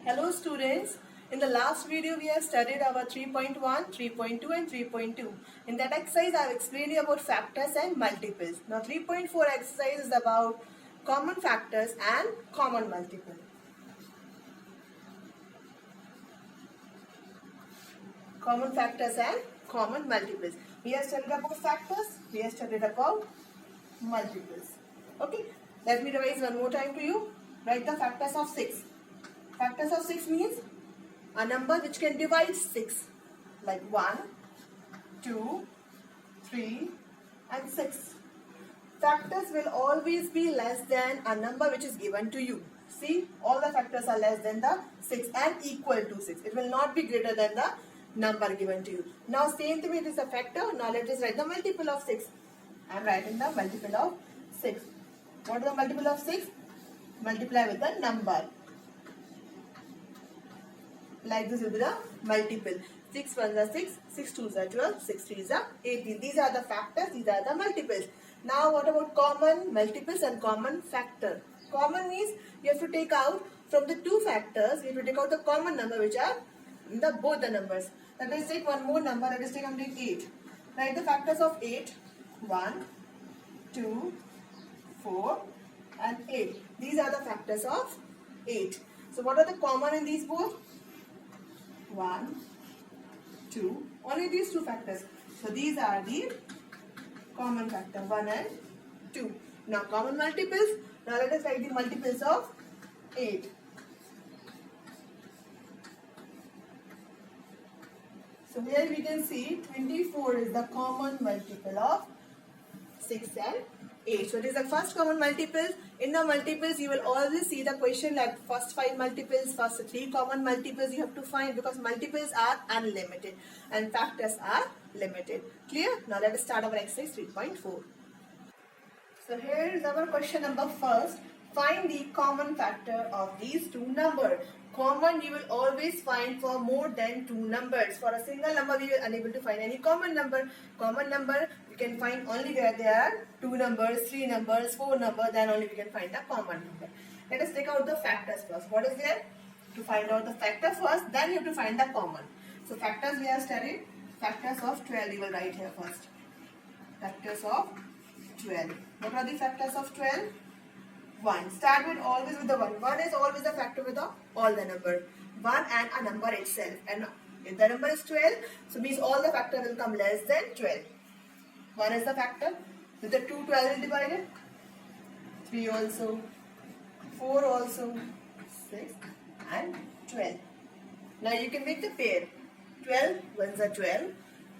Hello students, in the last video we have studied our 3.1, 3.2 and 3.2. In that exercise I have explained you about factors and multiples. Now 3.4 exercise is about common factors and common multiples. Common factors and common multiples. We have studied about factors, we have studied about multiples. Okay, let me revise one more time to you. Write the factors of 6. Factors of 6 means a number which can divide 6, like 1, 2, 3 and 6. Factors will always be less than a number which is given to you. See, all the factors are less than the 6 and equal to 6. It will not be greater than the number given to you. Now same thing, it is a factor. Now let us write the multiple of 6. I am writing the multiple of 6. What is the multiple of 6? Multiply with the number. Like this will be the multiple. 6 ones are 6, 6 twos are 12, 6 threes are 18. These are the factors, these are the multiples. Now what about common multiples and common factor? Common means you have to take out from the two factors, you have to take out the common number which are both the numbers. Let us take one more number, let us take 8. Write the factors of 8, 1, 2, 4 and 8. These are the factors of 8. So what are the common in these both? 1, 2, only these two factors. So these are the common factor 1 and 2. Now common multiples. Now let us write the multiples of 8. So here we can see 24 is the common multiple of 6 and 8. So it is the first common multiples. In the multiples you will always see the question like first 5 multiples, first 3 common multiples you have to find, because multiples are unlimited and factors are limited. Clear? Now let us start our exercise 3.4. So here is our question number first. Find the common factor of these two numbers. Common you will always find for more than 2 numbers. For a single number we are unable to find any common number. Common number we can find only where there are 2 numbers, 3 numbers, 4 numbers, then only we can find the common number. Let us take out the factors first. What is there? To find out the factor first, then you have to find the common. So factors we have studied. Factors of 12 you will write here first. Factors of 12. What are the factors of 12? 1. Start with always with the 1. 1 is always the factor with all the number. 1 and a number itself. And if the number is 12, so means all the factor will come less than 12. 1 is the factor. With the 2, 12 is divided. 3 also. 4 also. 6 and 12. Now you can make the pair. 12 ones are 12.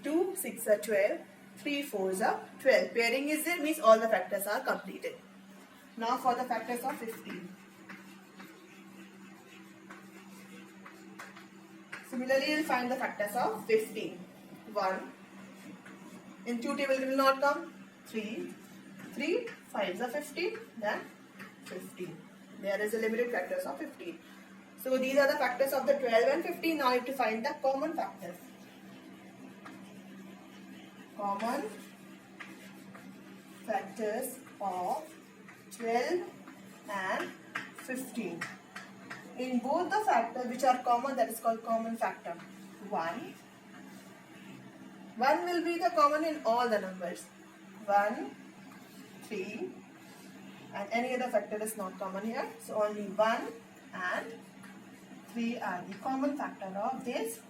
2 6 are 12. 3 4s are 12. Pairing is there, means all the factors are completed. Now for the factors of 15. Similarly, you will find the factors of 15. 1. In 2 table it will not come. 3. 3 5s are 15. Then 15. There is a limited factors of 15. So these are the factors of the 12 and 15. Now you have to find the common factors. Common factors of 12 and 15. In both the factors which are common, that is called common factor. 1 will be the common in all the numbers. 1, 3 and any other factor is not common here. So only 1 and 3 are the common factor of these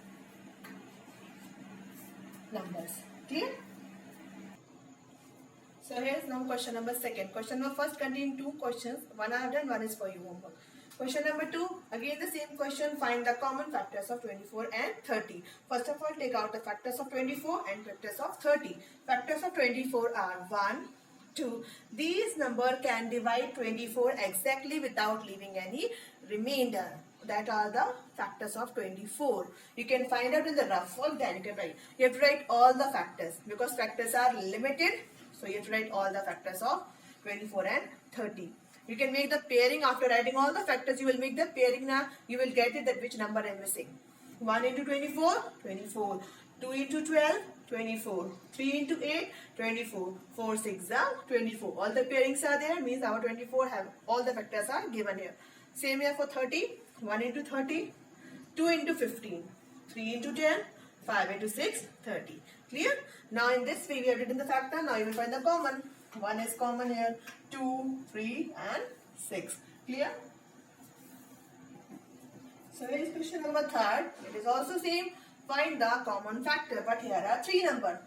numbers. Clear? So here is now question number 2. Question number first contains 2 questions. One I have done, one is for you homework. Question number 2, again the same question. Find the common factors of 24 and 30. First of all, take out the factors of 24 and factors of 30. Factors of 24 are 1, 2. These number can divide 24 exactly without leaving any remainder. That are the factors of 24. You can find out in the rough work, then you can write. You have to write all the factors because factors are limited. So you have to write all the factors of 24 and 30. You can make the pairing after writing all the factors. You will make the pairing now. You will get it that which number I am missing. 1 into 24, 24. 2 into 12, 24. 3 into 8, 24. 4 6 are 24. All the pairings are there, means our 24 have all the factors are given here. Same here for 30. 1 into 30, 2 into 15, 3 into 10, 5 into 6, 30. Clear? Now in this way we have written the factor. Now you will find the common. 1 is common here, 2, 3 and 6. Clear? So here is question number 3rd. It is also same. Find the common factor, but here are 3 number,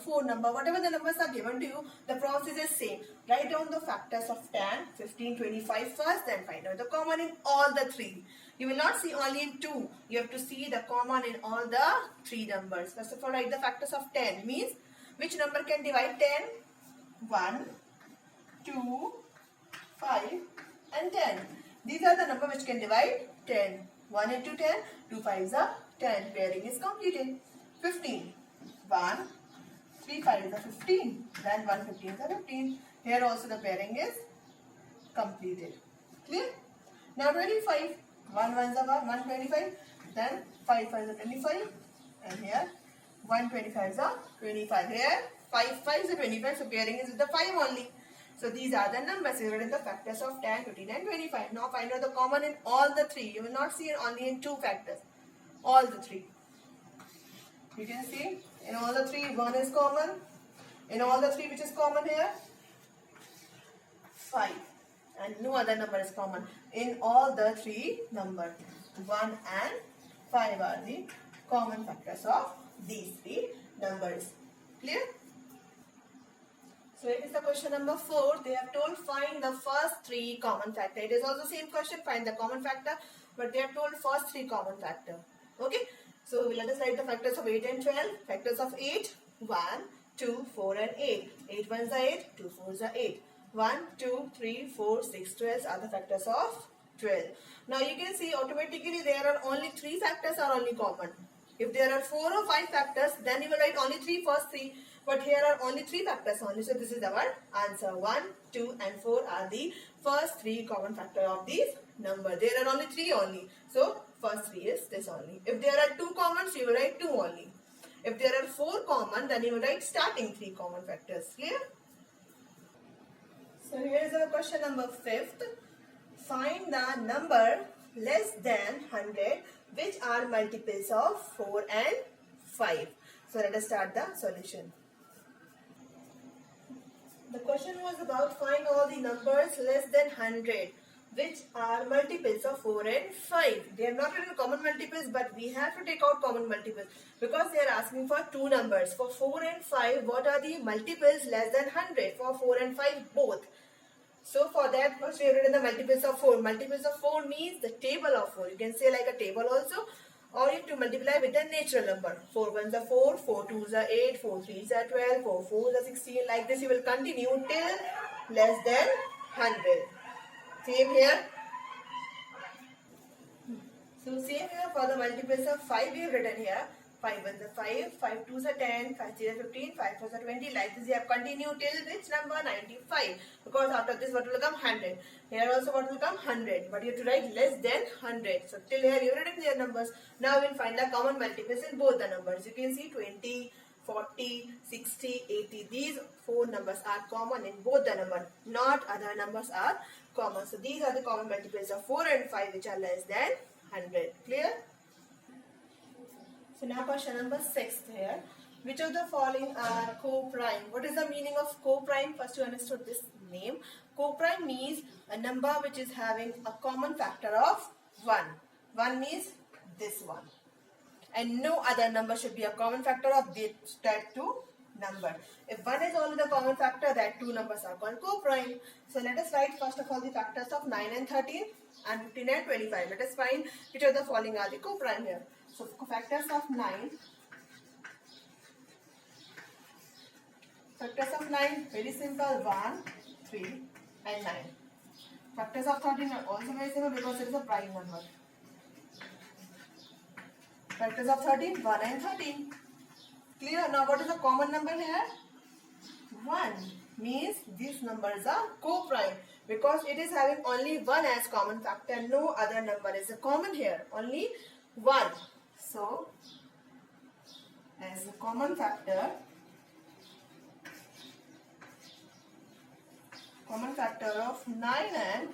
4 number, whatever the numbers are given to you, the process is same. Write down the factors of 10, 15, 25 first, then find out the common in all the 3. You will not see only in 2. You have to see the common in all the 3 numbers. First of all, write the factors of 10. Means which number can divide 10? 1, 2, 5 and 10. These are the number which can divide 10. 1 into 10, 2 5s are 10. Pairing is completed. 15. 1, 3 5 is a 15. Then 1 15 is a 15. Here also the pairing is completed. Clear? Now 25. 1 1 is a 125. Then 5 5 is a 25. And here 125 is a 25. Here 5 5 is a 25. So pairing is with the 5 only. So these are the numbers. We written the factors of 10, 15 and 25. Now find out the common in all the 3. You will not see it only in 2 factors. All the 3. You can see in all the 3 1 is common. In all the 3 which is common here? 5. And no other number is common. In all the 3 numbers, 1 and 5 are the common factors of these 3 numbers. Clear? So it is the question number 4. They have told find the first 3 common factor. It is also same question, find the common factor, but they have told first 3 common factor. Okay. So let us write the factors of 8 and 12. Factors of 8, 1, 2, 4 and 8. 8 1s are 8, 2 4s are 8. 1, 2, 3, 4, 6, 12 are the factors of 12. Now you can see automatically there are only 3 factors are only common. If there are 4 or 5 factors, then you will write only first 3. But here are only 3 factors only. So this is our answer. 1, 2 and 4 are the first 3 common factor of these number. There are only 3 only. So first 3 is this only. If there are 2 commons, you will write 2 only. If there are 4 common, then you will write starting 3 common factors. Clear? So here is our question number 5th. Find the number less than 100 which are multiples of 4 and 5. So let us start the solution. The question was about find all the numbers less than 100 which are multiples of 4 and 5. They are not written common multiples, but we have to take out common multiples because they are asking for 2 numbers. For 4 and 5, what are the multiples less than 100? For 4 and 5 both. So for that, first we have written the multiples of 4. Multiples of 4 means the table of 4. You can say like a table also. Or you have to multiply with the natural number. 4 1s are 4, 4 2s are 8, 4 3s are 12, 4 4s are 16. Like this you will continue till less than 100. Same here. So same here for the multiples of 5 we have written here. 5 1s are 5, 5 2s are 10, 5 3s are 15, 5 4s are 20. Like this you have continued till which number? 95. Because after this what will come? 100. Here also what will come? 100. But you have to write less than 100. So till here you have written their numbers. Now we will find the common multiples in both the numbers. You can see 20, 40, 60, 80. These 4 numbers are common in both the numbers. Not other numbers are common. So these are the common multiples of 4 and 5 which are less than 100. Clear? So now question number 6 here. Which of the following are co-prime? What is the meaning of co-prime? First you understood this name. Co-prime means a number which is having a common factor of 1. 1 means this one. And no other number should be a common factor of that 2 number. If 1 is only the common factor, that 2 numbers are called co-prime. So let us write first of all the factors of 9 and 13 and 15 and 25. Let us find which of the following are the co-prime here. So factors of 9. Factors of 9, very simple, 1, 3 and 9. Factors of 13 are also very simple because it is a prime number. Factors of 13, 1 and 13. Clear? Now what is the common number here? 1 means these numbers are co-prime because it is having only 1 as common factor. No other number is a common here. Only 1. So as a common factor of 9 and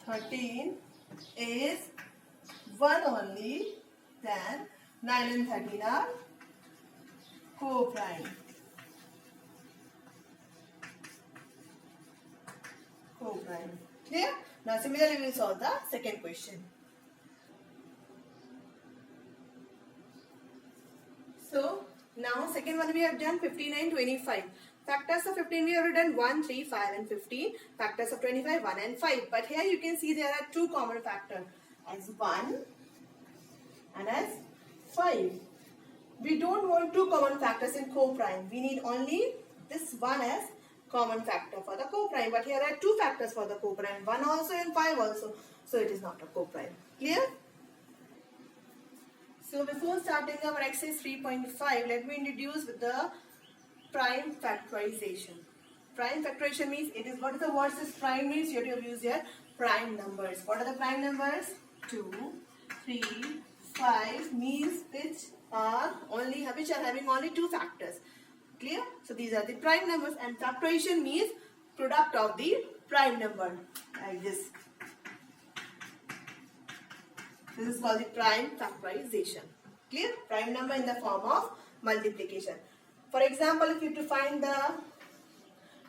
13 is 1 only, then 9 and 13 are co-prime. Co-prime. Clear? Now similarly we will solve the second question. So now second one we have done 15 and 25. Factors of 15 we have done 1, 3, 5 and 15. Factors of 25 1 and 5. But here you can see there are two common factors as 1 and as 5. We don't want two common factors in co-prime. We need only this one as common factor for the co-prime. But here are two factors for the co-prime. 1 also and 5 also. So it is not a co-prime. Clear? So before starting our exercise 3.5, let me introduce with the prime factorization. Prime factorization means it is what is the word says prime means you have to use your prime numbers. What are the prime numbers? 2, 3, 5 means which are having only two factors. Clear? So these are the prime numbers, and factorization means product of the prime number, like this. This is called the prime factorization. Clear? Prime number in the form of multiplication. For example, if you have to find the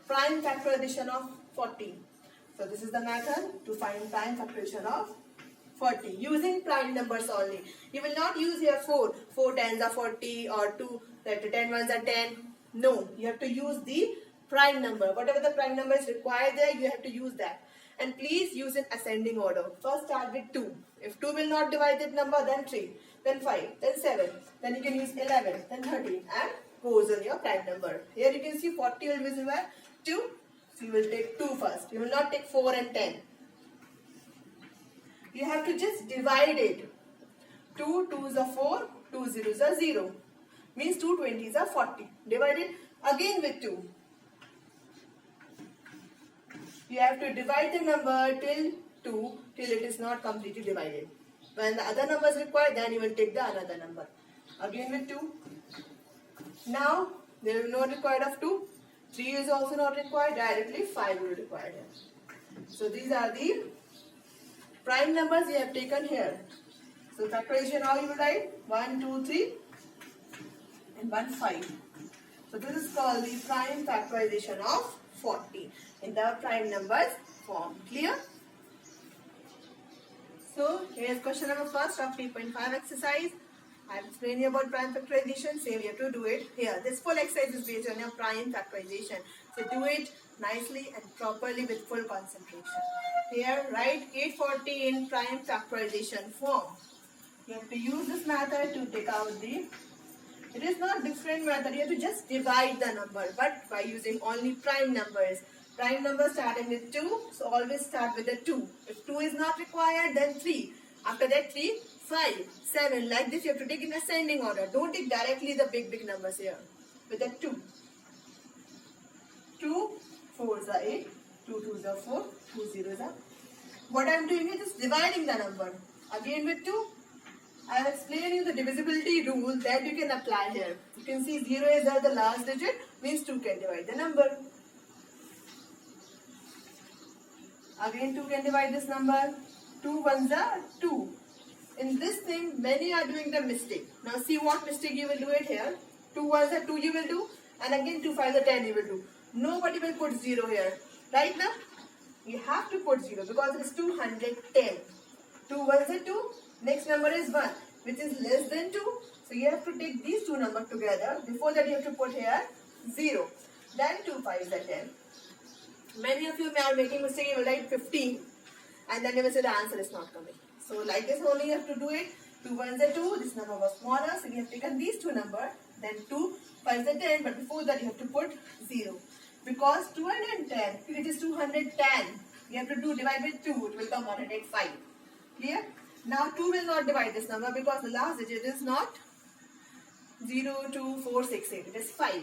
prime factorization of 40. So this is the method to find prime factorization of 40 using prime numbers only. You will not use here 4. 4 tens are 40 or 2, that 10 ones are 10. No, you have to use the prime number. Whatever the prime number is required there, you have to use that. And please use in ascending order. First start with 2. If 2 will not divide that number, then 3, then 5, then 7. Then you can use 11, then 13 and goes on your prime number. Here you can see 40 will be divided by 2. So you will take 2 first. You will not take 4 and 10. You have to just divide it. 2 2s are 4, 2 0s are 0. Means 2 20s are 40. Divide it again with 2. You have to divide the number till 2 till it is not completely divided. When the other number is required, then you will take the another number. Again with 2. Now there is no required of 2. 3 is also not required. Directly 5 will be required here. So these are the prime numbers we have taken here. So factorization, how you will write? 1, 2, 3 and 1, 5. So this is called the prime factorization of 40 in the prime numbers form. Clear? So here is question number first of 3.5 exercise. I have explained you about prime factorization. Same you have to do it here. This full exercise is based on your prime factorization. So do it nicely and properly with full concentration. Here write 840 in prime factorization form. You have to use this method to take out the... It is not different method. You have to just divide the number, but by using only prime numbers. Prime number starting with 2, so always start with the 2. If 2 is not required, then 3. After that 3, 5, 7. Like this you have to take in ascending order. Don't take directly the big numbers here. With the 2. 2 4s are 8, 2 2s are 4, 2 0s are... What I am doing is just dividing the number. Again with 2. I have explained you the divisibility rule that you can apply here. You can see 0 is there, the last digit, means 2 can divide the number. Again 2 can divide this number. 2 ones are 2. In this thing, many are doing the mistake. Now see what mistake you will do it here. 2 ones are 2 you will do, and again 2 5s are 10 you will do. Nobody will put 0 here. Right now? You have to put 0 because it is 210. 2 ones are 2. Next number is 1, which is less than 2. So you have to take these two numbers together. Before that you have to put here 0. Then 2 5s are 10. Many of you are making mistake. You will write 15 and then you will say the answer is not coming. So like this only you have to do it. 2 ones are 2. This number was smaller. So we have taken these two numbers. Then 2 5s are 10. But before that you have to put 0. Because 210, it is 210. You have to divide with 2. It will come 105. Clear? Now 2 will not divide this number because the last digit is not 0, 2, 4, 6, 8. It is 5.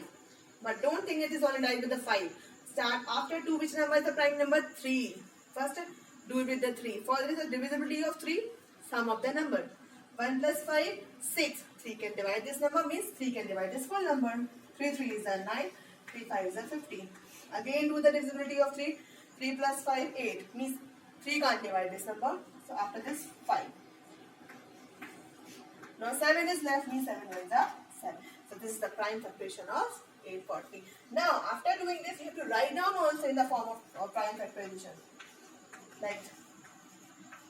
But don't think it is only divided with the 5. Start after 2. Which number is the prime number? 3. First do it with the 3. For there is a divisibility of 3. Sum of the number. 1 plus 5, 6. 3 can divide this number means 3 can divide this full number. 3 3s are 9. 3 5s are 15. Again do the divisibility of 3. 3 plus 5, 8. Means 3 can't divide this number. So after this 5. Now 7 is left, means 7 ones are 7. So this is the prime factorization of 840. Now after doing this, you have to write down also in the form of prime factorization. Like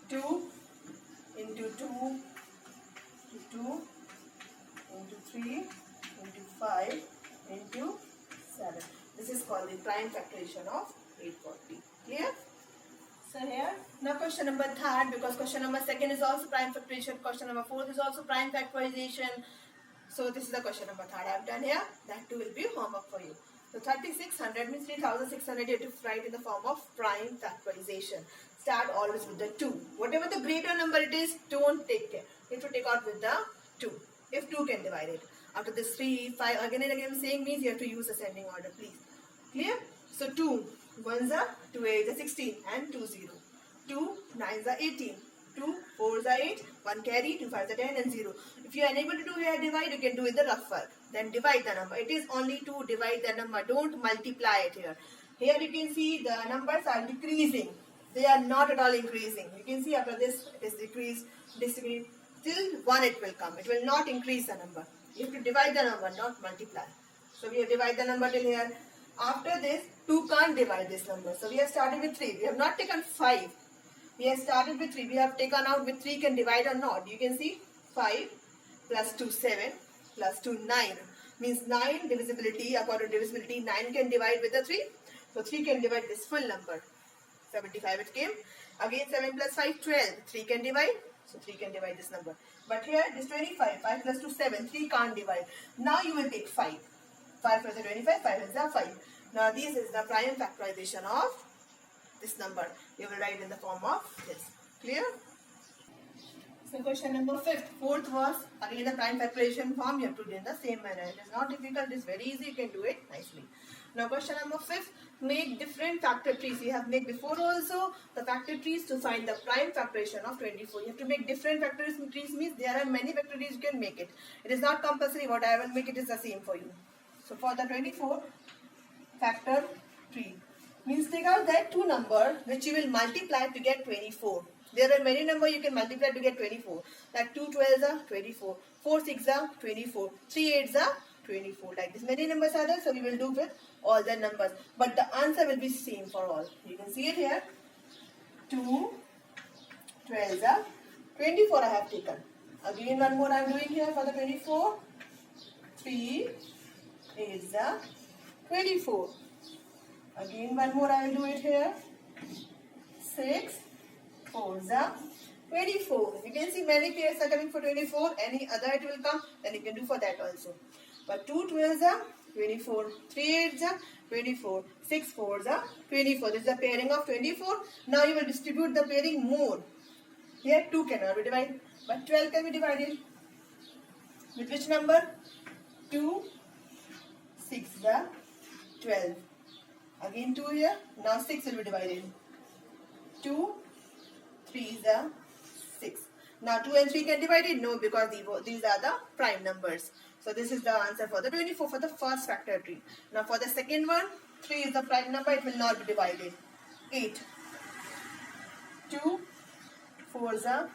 2 into 2 into 2 into 3 into 5 into 7. This is called the prime factorization of 840. Clear? So here, now question number 3rd, because question number 2nd is also prime factorization, question number 4th is also prime factorization. So this is the question number 3rd I have done here. That too will be homework for you. So 3600 means 3600 you have to write in the form of prime factorization. Start always with the 2. Whatever the greater number it is, don't take care. You have to take out with the 2. If 2 can divide it. After this 3, 5, again and again saying means you have to use ascending order, please. Clear? So 2 1s are 2 8s are 16 and 2 0. 2 9s are 18. 2 4s are 8. 1 carry, 2 5s are 10 and 0. If you are unable to do here divide, you can do it the rough work. Then divide the number. It is only to divide the number. Don't multiply it here. Here you can see the numbers are decreasing. They are not at all increasing. You can see after this it is decreased, till 1 it will come. It will not increase the number. You have to divide the number, not multiply. So we have divided the number till here. After this, 2 can't divide this number. So we have started with 3. We have not taken 5. We have started with 3. We have taken out with 3 can divide or not. You can see 5 plus 2 7 plus 2 9. Means 9 divisibility, according to divisibility, 9 can divide with the 3. So 3 can divide this full number. 75 it came. Again 7 plus 5, 12. 3 can divide. So 3 can divide this number. But here this 25. 5 plus 2, 7. 3 can't divide. Now you will take 5. 5 plus 25, 5 is 5. Now this is the prime factorization of this number. You will write in the form of this. Clear? So question number 5th. 4th was again the prime factorization form. You have to do in the same manner. It is not difficult. It is very easy. You can do it nicely. Now question number 5th. Make different factor trees. We have made before also the factor trees to find the prime factorization of 24. You have to make different factor trees means there are many factor trees you can make it. It is not compulsory. What I will make it is the same for you. So for the 24 factor tree means take out that 2 number which you will multiply to get 24. There are many numbers you can multiply to get 24. Like 2 12s are 24, 4 6s are 24, 3 8s are 24. Like this many numbers are there, so we will do with all the numbers. But the answer will be same for all. You can see it here. 2 12s are 24 I have taken. Again one more I am doing here for the 24. 3 8s are 24. Again one more I will do it here. 6 4s are 24. You can see many pairs are coming for 24. Any other it will come, then you can do for that also. But 2 12s are 24. 3 8s are 24. 6 4s are 24. This is the pairing of 24. Now you will distribute the pairing more. Here 2 cannot be divided, but 12 can be divided. With which number? 2 6 are 12. Again 2 here. Now 6 will be divided. 2 3s are 6. Now 2 and 3 can divide it? No, because these are the prime numbers. So this is the answer for the 24 for the first factor tree. Now for the second one, 3 is the prime number. It will not be divided. 8. 2 4s are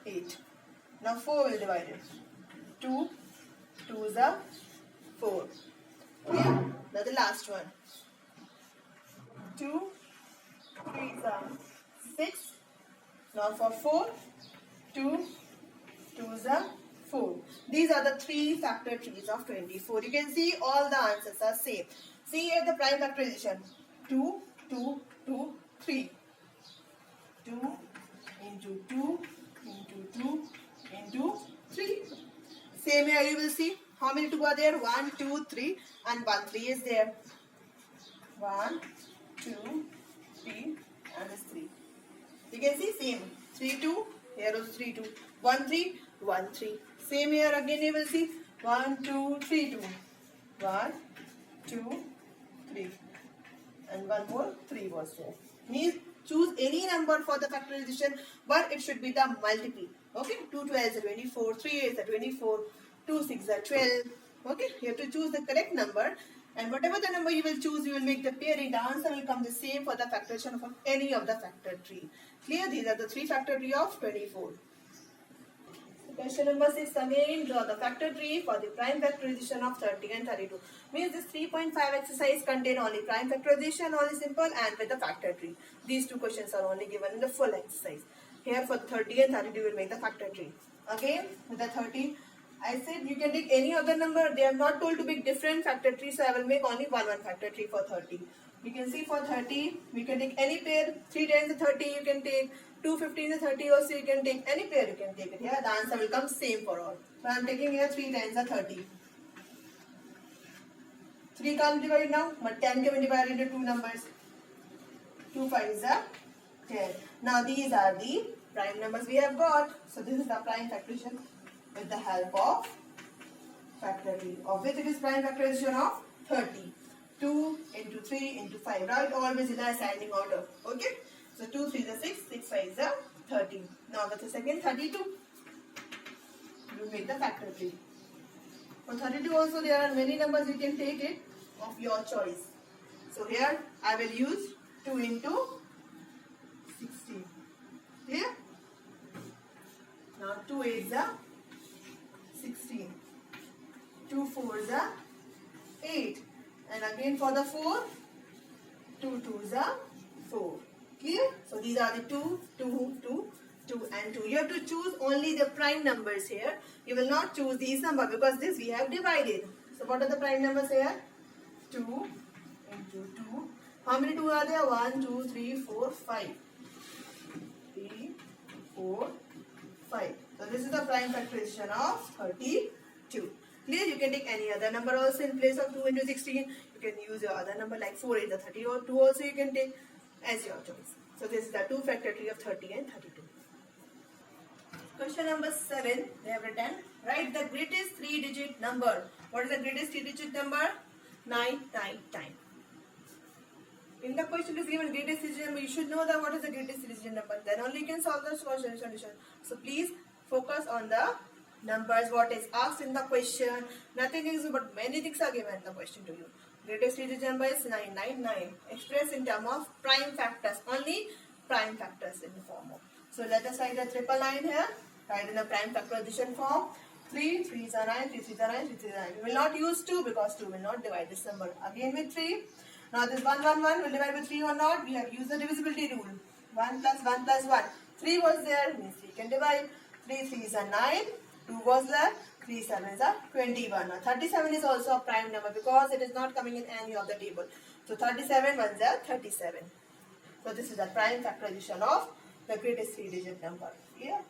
8. Now 4 will divide it. 2 2s are 4. Okay. Now the last one. 2 3s are 6. Now for 4, 2 2s are 4. These are the 3 factor trees of 24. You can see all the answers are same. See here the prime factorization. 2, 2, 2, 3. 2 into 2 into 2 into 3. Same here you will see. How many 2 are there? 1, 2, 3 and 1 3 is there. 1, 2, 3 and this 3. You can see same. 3 2. Here is 3 2. 1 3 1 3. Same here again you will see 1 2 3 2. 1 2 3 and one more 3 was there. Means choose any number for the factorization, but it should be the multiple. Okay, 2 12s are 24, 3 8s are 24, 2 6s are 12. Okay, you have to choose the correct number, and whatever the number you will choose, you will make the pairing. The answer will come the same for the factorization of any of the factor tree. Clear? These are the three factor tree of 24. Question number 6, again draw the factor tree for the prime factorization of 30 and 32. Means this 3.5 exercise contain only prime factorization, only simple, and with the factor tree. These two questions are only given in the full exercise. Here for 30 and 32 we will make the factor tree. Again with the 30, I said you can take any other number. They are not told to make different factor tree, so I will make only one factor tree for 30. You can see for 30, we can take any pair. 3 times the 30 you can take. 2 15 the 30 also you can take. Any pair you can take it. Here the answer will come same for all. So I am taking here 3 times the 30. 3 can't divide now, but 10 can be divided into two numbers. 2 5 is the 10. Now these are the prime numbers we have got. So this is the prime factorization with the help of factor tree, of which it is prime factorization of 30. 2 into 3 into 5, right? Always in the ascending order. Okay? So 2 3 is 6, 6 5 is 30. Now with the second 32, you make the factor tree. For 32 also there are many numbers you can take it of your choice. So here I will use 2 into 16. Clear? Now 2 8 is 16. 2 4 is 8. And again for the 4, 2 2 is 4. Clear? So these are the 2, 2, 2, 2 and 2. You have to choose only the prime numbers here. You will not choose these numbers because this we have divided. So what are the prime numbers here? 2 into 2. How many 2 are there? 1, 2, 3, 4, 5. 3, 4, 5. So this is the prime factorization of 32. Clear? You can take any other number also in place of 2 into 16. You can use your other number like 4 into 30 or 2 also you can take as your choice. So this is the 2 factor tree of 30 and 32. Question number 7, they have written, write the greatest 3-digit number. What is the greatest 3-digit number? 9 9. In the question is given greatest 3-digit number, you should know that what is the greatest 3-digit number. Then only you can solve the solution. So please focus on the numbers, what is asked in the question. Nothing is but many things are given in the question to you. Greatest 3-digit number is 999. Expressed in terms of prime factors. Only prime factors in the form of. So let us write the 999 here. Write in the prime factorization form. 3 3s are 9, 3 3s are 9, 3 3s are 9. We will not use 2 because 2 will not divide this number. Again with 3. Now this 1 1 1 will divide with 3 or not. We have used the divisibility rule. 1 plus 1 plus 1. 3 was there, means 3 can divide. 3 3s are 9. 2 was there. 3 7s are 21. Now 37 is also a prime number because it is not coming in any of the table. So 37 ones are 37. So this is the prime factorization of the greatest 3-digit number. Yeah.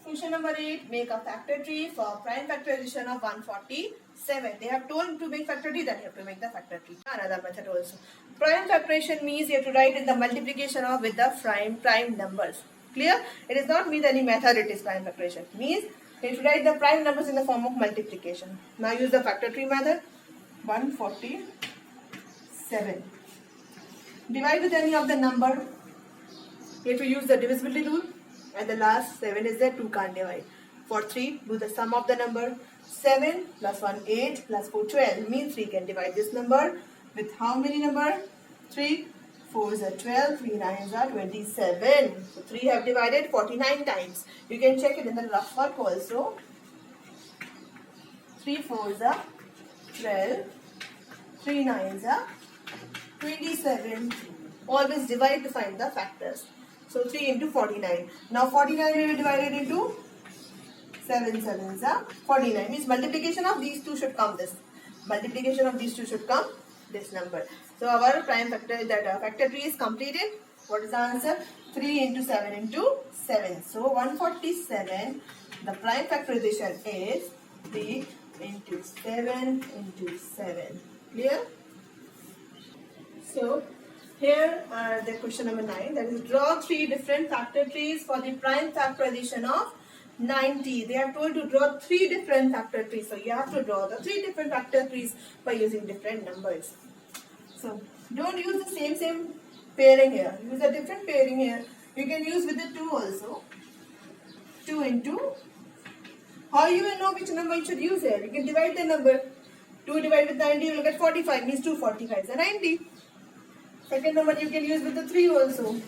Question number 8. Make a factor tree for prime factorization of 147. They have told to make factor tree, then you have to make the factor tree. Another method also. Prime factorization means you have to write in the multiplication of with the prime numbers. Clear? It does not mean any method it is prime factorization. Means you have to write the prime numbers in the form of multiplication. Now use the factor tree method. 147. Divide with any of the number. You have to use the divisibility rule. And the last 7 is there, 2 can't divide. For 3, do the sum of the number. 7 plus 1, 8 plus 4, 12. Means 3 can divide this number with how many number? 3. 4 is 12, 3 9s are 27. So 3 have divided 49 times. You can check it in the rough work also. 3 4s are 12, 3 9s are 27. Always divide to find the factors. So 3 into 49. Now 49 will be divided into 7 7s are 49. Means multiplication of these two should come this. Multiplication of these two should come this number. So our prime factor, that factor tree is completed. What is the answer? 3 into 7 into 7. So 147, the prime factorization is 3 into 7 into 7. Clear? So here are the question number 9. That is, draw 3 different factor trees for the prime factorization of 90. They are told to draw 3 different factor trees. So you have to draw the 3 different factor trees by using different numbers. So don't use the same pairing here. Use a different pairing here. You can use with the 2 also. 2 into. How you will know which number you should use here? You can divide the number. 2 divided with 90, you will get 45. Means 2 45s are 90. Second number you can use with the 3 also.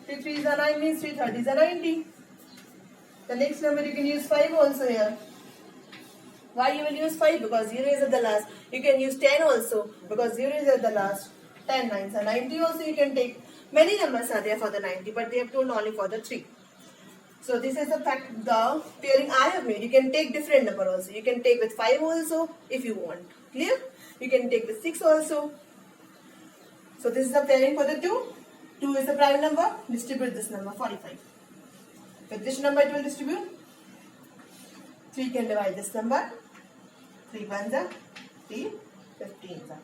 3 3 is a 9 means 3 30 is a 90. The next number you can use 5 also here. Why you will use 5? Because 0 is at the last. You can use 10 also because 0 is at the last. 10 9 so 90 also you can take. Many numbers are there for the 90, but they have told only for the 3. So this is the pairing I have made. You can take different number also. You can take with 5 also if you want. Clear? You can take with 6 also. So this is the pairing for the 2. 2 is the prime number. Distribute this number 45. With which number it will distribute? 3 can divide this number. 3 ones are 3, 15s are.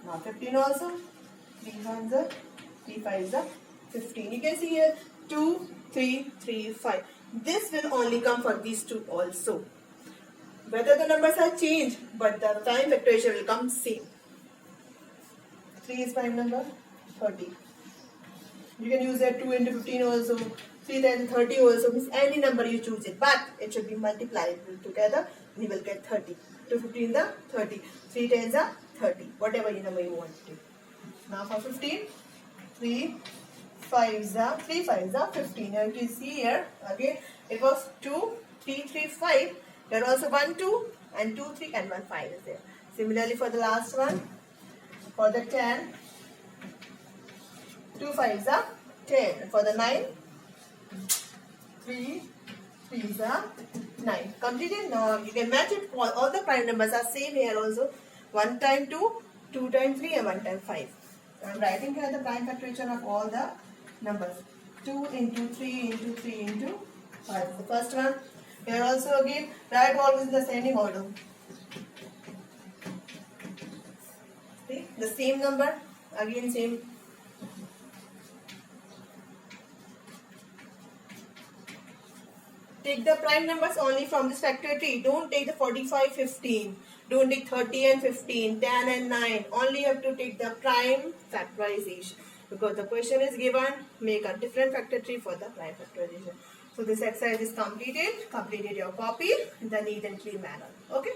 Now 15 also. 3 ones are 3 5s are 15. You can see here 2, 3, 3, 5. This will only come for these two also. Whether the numbers are changed, but the prime factorization will come same. 3 is prime number, 30. You can use that 2 into 15 also, 3 times 30 also, means any number you choose it, but it should be multipliable together, we will get 30. 2 15 the 30, 3 times the 30, whatever number you want to do. Now for 15, 3 5s are 3 5s are 15. Now you can see here, again, it was 2, 3, 3, 5. There are also 1, 2 and 2, 3 and 1, 5 is there. Similarly for the last one, for the 10, 2 5s are 10. And for the 9, 3 3s are 9. Completed? Now you can match it. All the prime numbers are same here also. 1 times 2, 2 times 3 and 1 times 5. I am writing here the prime factorization of all the numbers. 2 into 3 into 3 into 5. The first one. Here also again, write always in the ascending order. See, the same number, again same. Take the prime numbers only from this factor tree. Don't take the 45, 15. Don't take 30 and 15, 10 and 9. Only you have to take the prime factorization. Because the question is given, make a different factor tree for the prime factorization. So this exercise is completed. Completed your copy in the neat and clean manner. Okay.